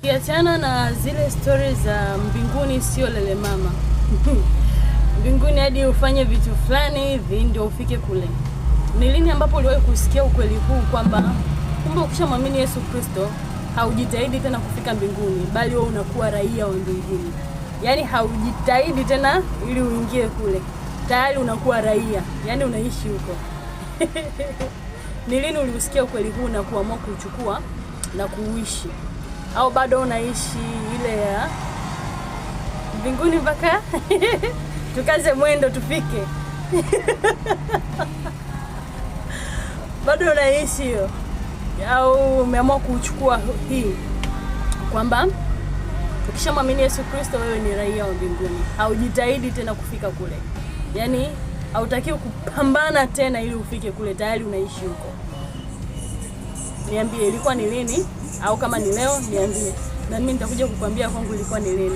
Kiachana na zile stories za mbinguni sio lele mama. Mbinguni hadi ufanye vitu fulani hivi ndio ufike kule. Ni lini ambapo uliwahi kusikia ukweli huu kwamba kumbe ukishamwamini Yesu Kristo haujitahidi tena kufika mbinguni, bali wewe unakuwa raia wa mbinguni. Yaani haujitahidi tena ili uingie kule. Tayari unakuwa raia, yaani unaishi huko. Ni lini ulisikia ukweli huu na kuamua kuchukua na kuishi? Au bado unaishi ile ya mbinguni mpaka tukaze mwendo tufike? Bado unaishi hiyo? Au umeamua kuchukua hii kwamba ukishamwamini Yesu Kristo wewe ni raia wa mbinguni, haujitahidi tena kufika kule? Yaani hautakiwi kupambana tena ili ufike kule, tayari unaishi huko. Niambie ilikuwa ni lini, au kama ni leo niambie, na mimi nitakuja kukwambia kwangu ilikuwa ni lini.